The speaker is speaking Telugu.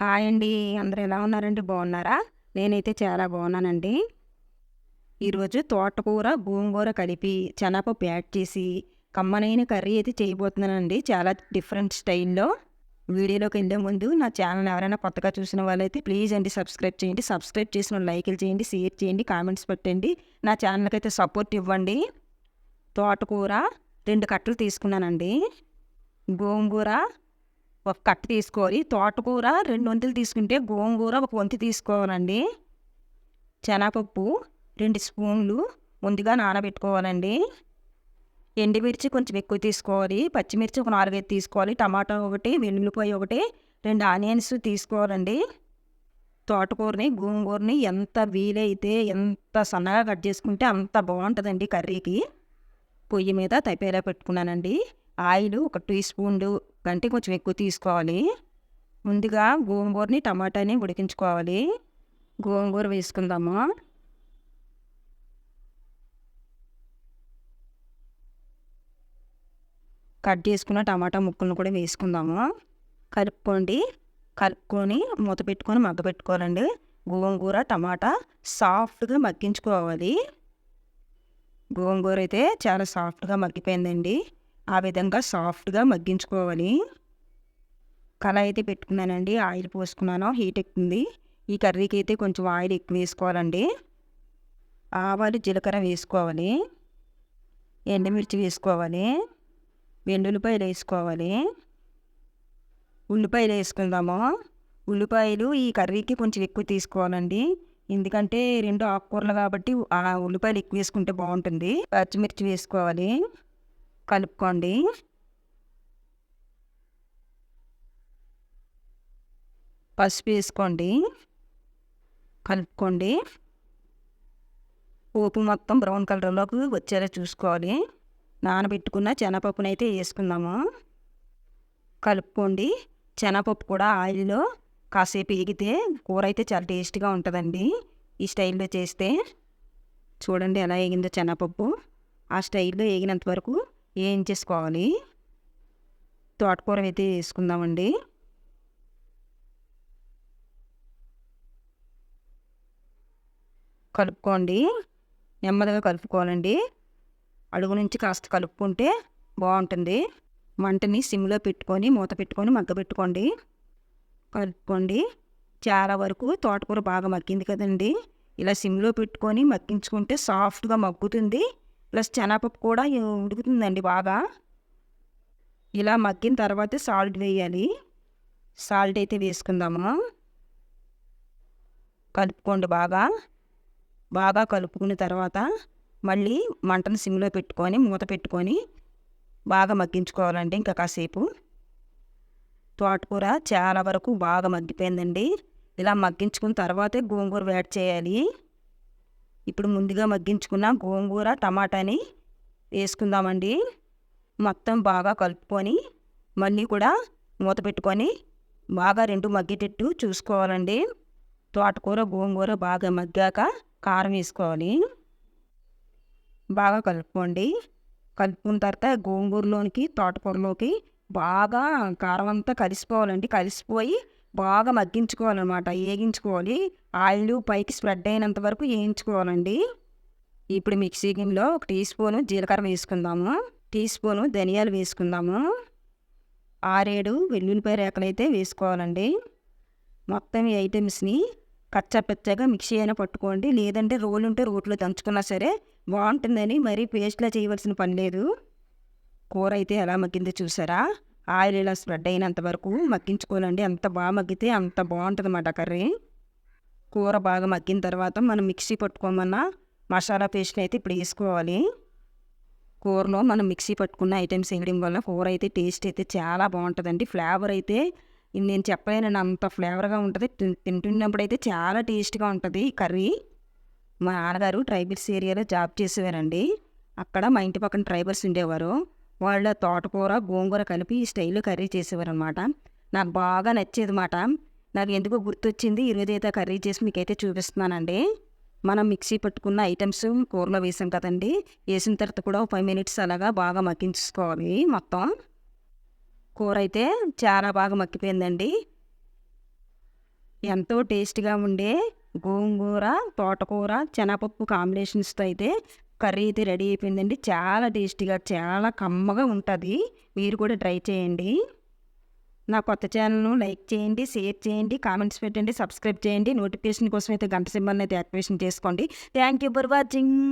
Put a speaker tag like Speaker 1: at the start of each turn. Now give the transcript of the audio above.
Speaker 1: హాయ్ అండి. అందరూ ఎలా ఉన్నారండి? బాగున్నారా? నేనైతే చాలా బాగున్నానండి. ఈరోజు తోటకూర, గోంగూర కలిపి శనగపప్పు యాడ్ చేసి కమ్మనైన కర్రీ అయితే చేయబోతున్నానండి. చాలా డిఫరెంట్ స్టైల్‌లో. వీడియోలోకి వెళ్ళే ముందు నా ఛానల్ ఎవరైనా కొత్తగా చూసిన వాళ్ళైతే ప్లీజ్ అండి సబ్స్క్రైబ్ చేయండి. సబ్స్క్రైబ్ చేసిన వాళ్ళు లైకులు చేయండి, షేర్ చేయండి, కామెంట్స్ పెట్టండి. నా ఛానల్‌కైతే సపోర్ట్ ఇవ్వండి. తోటకూర 2 కట్టలు తీసుకున్నానండి. గోంగూర ఒక కట్ట తీసుకోవాలి. తోటకూర 2 వంతులు తీసుకుంటే గోంగూర ఒక వంతు తీసుకోవాలండి. శనగపప్పు 2 స్పూన్లు ముందుగా నానబెట్టుకోవాలండి. ఎండుమిర్చి కొంచెం ఎక్కువ తీసుకోవాలి. పచ్చిమిర్చి ఒక 4, 5 తీసుకోవాలి. టమాటా ఒకటి, వెల్లుల్లిపాయ ఒకటి, 2 ఆనియన్స్ తీసుకోవాలండి. తోటకూరని, గోంగూరని ఎంత వీలైతే ఎంత సన్నగా కట్ చేసుకుంటే అంత బాగుంటుందండి కర్రీకి. పొయ్యి మీద తపేలా పెట్టుకున్నానండి. ఆయిల్ 1 టీ స్పూన్లు కంటే కొంచెం ఎక్కువ తీసుకోవాలి. ముందుగా గోంగూరని, టమాటాని ఉడికించుకోవాలి. గోంగూర వేసుకుందాము. కట్ చేసుకున్న టమాటా ముక్కలను కూడా వేసుకుందాము. కలుపుకొని మూత పెట్టుకొని మగ్గపెట్టుకోవాలండి. గోంగూర, టమాటా సాఫ్ట్గా మగ్గించుకోవాలి. గోంగూర అయితే చాలా సాఫ్ట్గా మగ్గిపోయిందండి. ఆ విధంగా సాఫ్ట్గా మగ్గించుకోవాలి. కళాయి అయితే పెట్టుకున్నానండి. ఆయిల్ పోసుకున్నాను. హీట్ ఎక్కుతుంది. ఈ కర్రీకి అయితే కొంచెం ఆయిల్ ఎక్కువ వేసుకోవాలండి. ఆవాలు, జీలకర్ర వేసుకోవాలి. ఎండుమిర్చి వేసుకోవాలి. వెల్లుల్లిపాయలు వేసుకోవాలి. ఉల్లిపాయలు వేసుకుందాము. ఉల్లిపాయలు ఈ కర్రీకి కొంచెం ఎక్కువ తీసుకోవాలండి. ఎందుకంటే 2 ఆకుకూరలు కాబట్టి ఉల్లిపాయలు ఎక్కువ వేసుకుంటే బాగుంటుంది. పచ్చిమిర్చి వేసుకోవాలి. కలుపుకోండి. పసుపు వేసుకోండి. కలుపుకోండి. పోపు మొత్తం బ్రౌన్ కలర్లోకి వచ్చేలా చూసుకోవాలి. నానబెట్టుకున్న శనగపప్పునైతే వేసుకుందాము. కలుపుకోండి. శనగపప్పు కూడా ఆయిల్లో కాసేపు వేగితే కూర అయితే చాలా టేస్ట్గా ఉంటుందండి. ఈ స్టైల్లో చేస్తే చూడండి ఎలా వేగిందో శనగపప్పు. ఆ స్టైల్లో వేగినంత వరకు వేయించేసుకోవాలి. తోటకూర అయితే వేసుకుందామండి. కలుపుకోండి. నెమ్మదిగా కలుపుకోవాలండి. అడుగు నుంచి కాస్త కలుపుకుంటే బాగుంటుంది. మంటని సిమ్లో పెట్టుకొని మూత పెట్టుకొని మగ్గబెట్టుకోండి. కలుపుకోండి. చాలా వరకు తోటకూర బాగా మగ్గింది కదండి. ఇలా సిమ్లో పెట్టుకొని మగ్గించుకుంటే సాఫ్ట్గా మగ్గుతుంది. ప్లస్ శనగపప్పు కూడా ఉడుకుతుందండి బాగా. ఇలా మగ్గిన తర్వాత సాల్ట్ వేయాలి. సాల్ట్ అయితే వేసుకుందాము. కలుపుకోండి బాగా కలుపుకున్న తర్వాత మళ్ళీ మంటను సిమ్లో పెట్టుకొని మూత పెట్టుకొని బాగా మగ్గించుకోవాలండి. ఇంకా కాసేపు. తోటకూర చాలా వరకు బాగా మగ్గిపోయిందండి. ఇలా మగ్గించుకున్న తర్వాతే గోంగూర యాడ్ చేయాలి. ఇప్పుడు ముందుగా మగ్గించుకున్న గోంగూర, టమాటాని వేసుకుందామండి. మొత్తం బాగా కలుపుకొని మళ్ళీ కూడా మూత పెట్టుకొని బాగా 2 మగ్గేటట్టు చూసుకోవాలండి. తోటకూర, గోంగూర బాగా మగ్గాక కారం వేసుకోవాలి. బాగా కలుపుకోండి. కలుపుకున్న తర్వాత గోంగూరలోనికి, తోటకూరలోకి బాగా కారం అంతా కలిసిపోవాలండి. కలిసిపోయి బాగా మగ్గించుకోవాలన్నమాట. వేగించుకోవాలి. ఆయిల్ పైకి స్ప్రెడ్ అయినంత వరకు వేయించుకోవాలండి. ఇప్పుడు మిక్సీ గిన్నెలో 1 టీ స్పూను జీలకర్ర వేసుకుందాము. టీ స్పూను ధనియాలు వేసుకుందాము. 6, 7 వెల్లుల్లిపాయ రేకలు అయితే వేసుకోవాలండి. మొత్తం ఈ ఐటమ్స్ని కచ్చాపచ్చాగా మిక్సీ అయినా పట్టుకోండి. లేదంటే రోలు ఉంటే రోట్లో దంచుకున్నా సరే బాగుంటుందని. మరీ పేస్ట్లా చేయవలసిన పని లేదు. కూర అయితే ఎలా మగ్గిందో చూసారా? ఆయిల్ ఇలా స్ప్రెడ్ అయినంత వరకు మగ్గించుకోవాలండి. ఎంత బాగా మగ్గితే అంత బాగుంటుంది అన్నమాట కర్రీ. కూర బాగా మగ్గిన తర్వాత మనం మిక్సీ పట్టుకోమన్న మసాలా పేస్ట్ని అయితే ఇప్పుడు వేసుకోవాలి. కూరలో మనం మిక్సీ పట్టుకున్న ఐటమ్స్ వేయడం వల్ల కూర అయితే టేస్ట్ అయితే చాలా బాగుంటుందండి. ఫ్లేవర్ అయితే నేను చెప్పలేనండి, అంత ఫ్లేవర్గా ఉంటుంది. తింటున్నప్పుడు అయితే చాలా టేస్ట్గా ఉంటుంది ఈ కర్రీ. మా నాన్నగారు ట్రైబల్స్ ఏరియాలో జాబ్ చేసేవారండి. అక్కడ మా ఇంటి పక్కన ట్రైబల్స్ ఉండేవారు. వాళ్ళ తోటకూర, గోంగూర కలిపి ఈ స్టైల్లో కర్రీ చేసేవారు అనమాట. నాకు బాగా నచ్చేది మాట. నాకు ఎందుకో గుర్తొచ్చింది. ఈరోజైతే కర్రీ చేసి మీకైతే చూపిస్తున్నానండి. మనం మిక్సీ పట్టుకున్న ఐటమ్స్ కూరలో వేసాం కదండి. వేసిన తర్వాత కూడా 5 మినిట్స్ అలాగా బాగా మగ్గించుకోవాలి మొత్తం. కూర అయితే చాలా బాగా మగ్గిపోయిందండి. ఎంతో టేస్ట్గా ఉండే గోంగూర తోటకూర శనగపప్పు కాంబినేషన్స్తో అయితే కర్రీ అయితే రెడీ అయిపోయిందండి. చాలా టేస్టీగా చాలా కమ్మగా ఉంటుంది. మీరు కూడా ట్రై చేయండి. నా కొత్త ఛానల్ను లైక్ చేయండి, షేర్ చేయండి, కామెంట్స్ పెట్టండి, సబ్స్క్రైబ్ చేయండి. నోటిఫికేషన్ కోసం అయితే గంట సింబల్ని అయితే యాక్టివేషన్ చేసుకోండి. Thank you for watching.